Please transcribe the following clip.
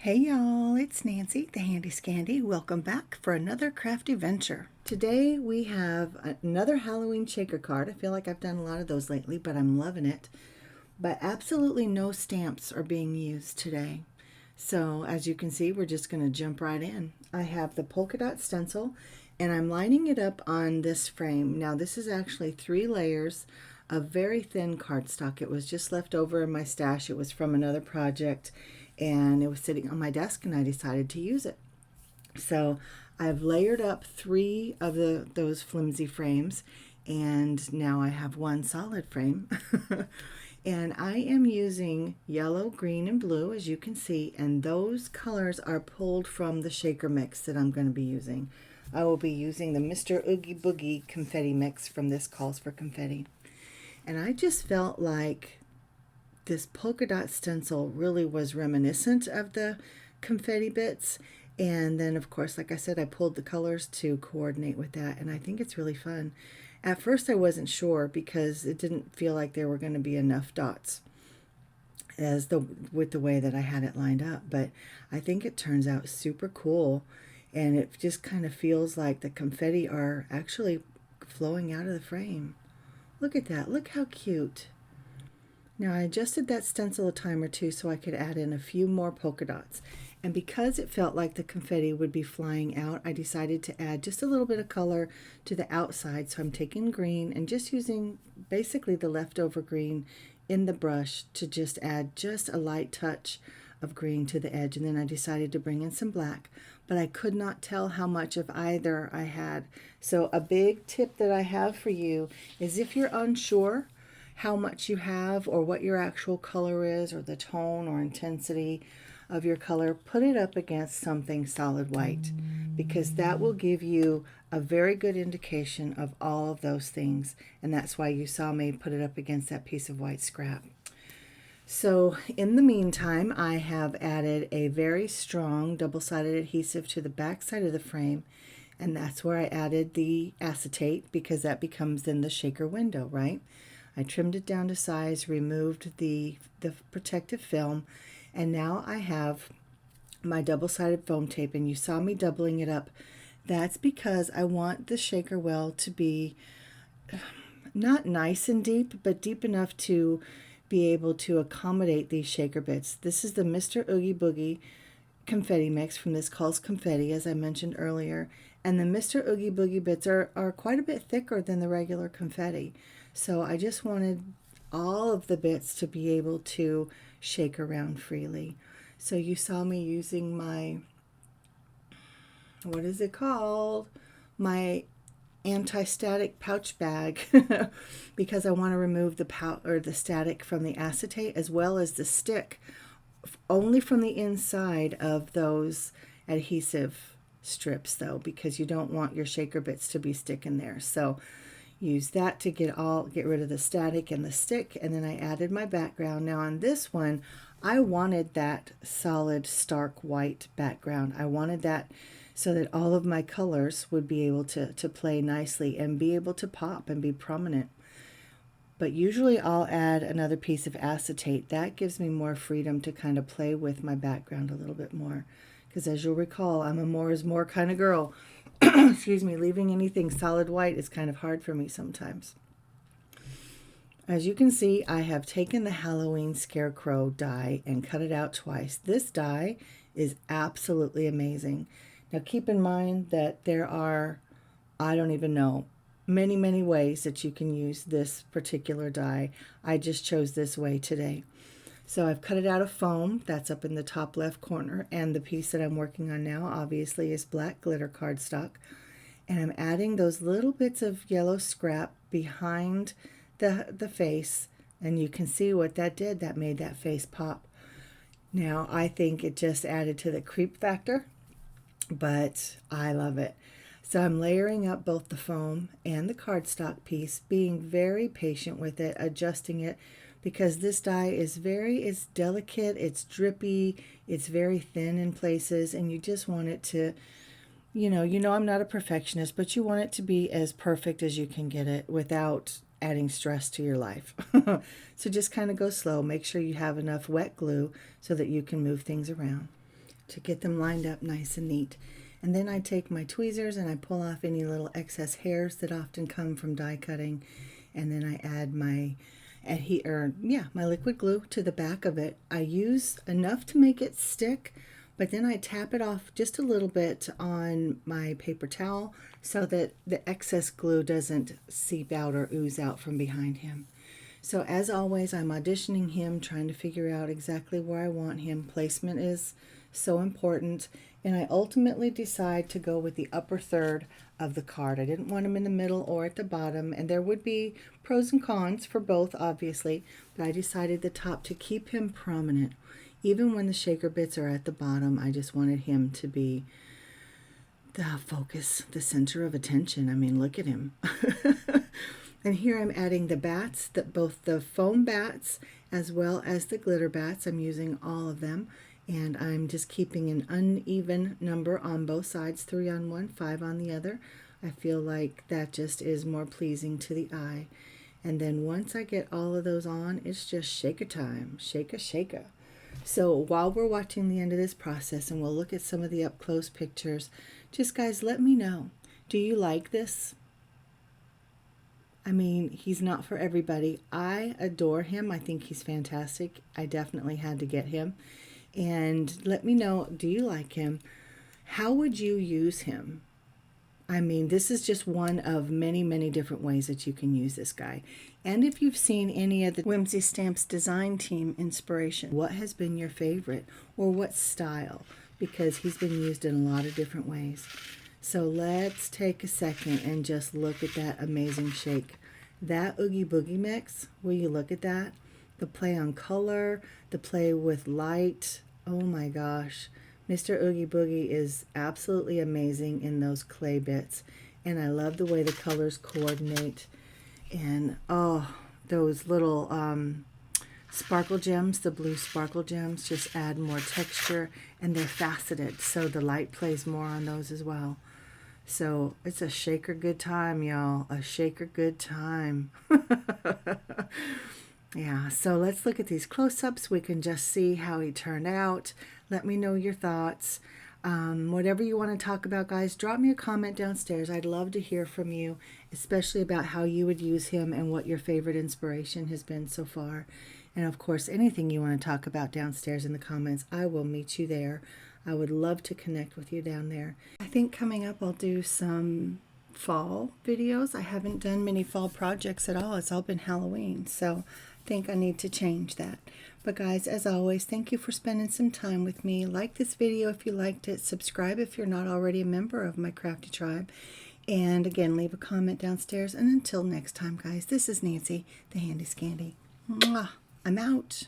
Hey y'all, it's Nancy, the Handy Scandy. Welcome back for another crafty venture. Today we have another Halloween shaker card. I feel like I've done a lot of those lately, but I'm loving it. But absolutely no stamps are being used today. So as you can see, we're just going to jump right in. I have the Polka Dot Stencil and I'm lining it up on this frame. Now this is actually 3 layers of very thin cardstock. It was just left over in my stash. It was from another project and it was sitting on my desk and I decided to use it. So I've layered up 3 of those flimsy frames and now I have one solid frame. And I am using yellow, green, and blue, as you can see, and those colors are pulled from the shaker mix that I'm going to be using. I will be using the Mr. Oogie Boogie confetti mix from This Calls for Confetti. And I just felt like this polka dot stencil really was reminiscent of the confetti bits. And then, of course, like I said, I pulled the colors to coordinate with that, and I think it's really fun. At first, I wasn't sure because it didn't feel like there were going to be enough dots with the way that I had it lined up. But I think it turns out super cool, and it just kind of feels like the confetti are actually flowing out of the frame. Look at that. Look how cute. Now I adjusted that stencil a time or two so I could add in a few more polka dots. And because it felt like the confetti would be flying out, I decided to add just a little bit of color to the outside. So I'm taking green and just using basically the leftover green in the brush to just add just a light touch of green to the edge. And then I decided to bring in some black, but I could not tell how much of either I had. So a big tip that I have for you is if you're unsure how much you have or what your actual color is or the tone or intensity of your color, put it up against something solid white because that will give you a very good indication of all of those things, and that's why you saw me put it up against that piece of white scrap. So in the meantime, I have added a very strong double-sided adhesive to the back side of the frame, and that's where I added the acetate because that becomes in the shaker window, right? I trimmed it down to size, removed the protective film, and now I have my double-sided foam tape, and you saw me doubling it up. That's because I want the shaker well to be not nice and deep, but deep enough to be able to accommodate these shaker bits. This is the Mr. Oogie Boogie confetti mix from This Calls Confetti, as I mentioned earlier, and the Mr. Oogie Boogie bits are quite a bit thicker than the regular confetti. So I just wanted all of the bits to be able to shake around freely. So you saw me using my, what is it called? My anti-static pouch bag because I want to remove the static from the acetate as well as the stick only from the inside of those adhesive strips though, because you don't want your shaker bits to be sticking there. So use that to get rid of the static and the stick, and then I added my background. Now on this one, I wanted that solid stark white background. I wanted that so that all of my colors would be able to play nicely and be able to pop and be prominent. But usually I'll add another piece of acetate. That gives me more freedom to kind of play with my background a little bit more, because as you'll recall, I'm a more is more kind of girl. Excuse me, leaving anything solid white is kind of hard for me sometimes. As you can see, I have taken the Halloween Scarecrow die and cut it out twice. This die is absolutely amazing. Now keep in mind that there are, I don't even know, many ways that you can use this particular die. I just chose this way today. So I've cut it out of foam, that's up in the top left corner, and the piece that I'm working on now obviously is black glitter cardstock. And I'm adding those little bits of yellow scrap behind the face, and you can see what that did. That made that face pop. Now I think it just added to the creep factor, but I love it. So I'm layering up both the foam and the cardstock piece, being very patient with it, adjusting it, because this die is it's delicate, it's drippy, it's very thin in places, and you just want it to, you know I'm not a perfectionist, but you want it to be as perfect as you can get it without adding stress to your life. So just kind of go slow. Make sure you have enough wet glue so that you can move things around. to get them lined up nice and neat. And then I take my tweezers and I pull off any little excess hairs that often come from die cutting. And then I add my my liquid glue to the back of it. I use enough to make it stick, but then I tap it off just a little bit on my paper towel so that the excess glue doesn't seep out or ooze out from behind him. So as always, I'm auditioning him, trying to figure out exactly where I want him. Placement is so important. And I ultimately decide to go with the upper third of the card. I didn't want him in the middle or at the bottom, and there would be pros and cons for both, obviously, but I decided the top to keep him prominent. Even when the shaker bits are at the bottom, I just wanted him to be the focus, the center of attention. I mean, look at him. And here I'm adding the bats, both the foam bats as well as the glitter bats. I'm using all of them. And I'm just keeping an uneven number on both sides, 3 on one, 5 on the other. I feel like that just is more pleasing to the eye. And then once I get all of those on, it's just shaker time, shaker. So while we're watching the end of this process, and we'll look at some of the up close pictures, just guys, let me know. Do you like this? I mean, he's not for everybody. I adore him. I think he's fantastic. I definitely had to get him. And let me know, do you like him? How would you use him? I mean, this is just one of many, many different ways that you can use this guy. And if you've seen any of the Whimsy Stamps design team inspiration, what has been your favorite or what style? Because he's been used in a lot of different ways. So let's take a second and just look at that amazing shake. That Oogie Boogie mix, will you look at that? The play on color, the play with light. Oh my gosh. Mr. Oogie Boogie is absolutely amazing in those clay bits. And I love the way the colors coordinate. And oh, those little sparkle gems, the blue sparkle gems, just add more texture. And they're faceted, so the light plays more on those as well. So it's a shaker good time, y'all. A shaker good time. Yeah, so let's look at these close-ups. We can just see how he turned out. Let me know your thoughts. Whatever you want to talk about, guys, drop me a comment downstairs. I'd love to hear from you, especially about how you would use him and what your favorite inspiration has been so far. And, of course, anything you want to talk about downstairs in the comments, I will meet you there. I would love to connect with you down there. I think coming up I'll do some fall videos. I haven't done many fall projects at all. It's all been Halloween, so I think I need to change that. But guys, as always, thank you for spending some time with me. Like this video if you liked it. Subscribe if you're not already a member of my crafty tribe. And again, leave a comment downstairs. And until next time, guys, this is Nancy, the Handy Scandy. Mwah! I'm out.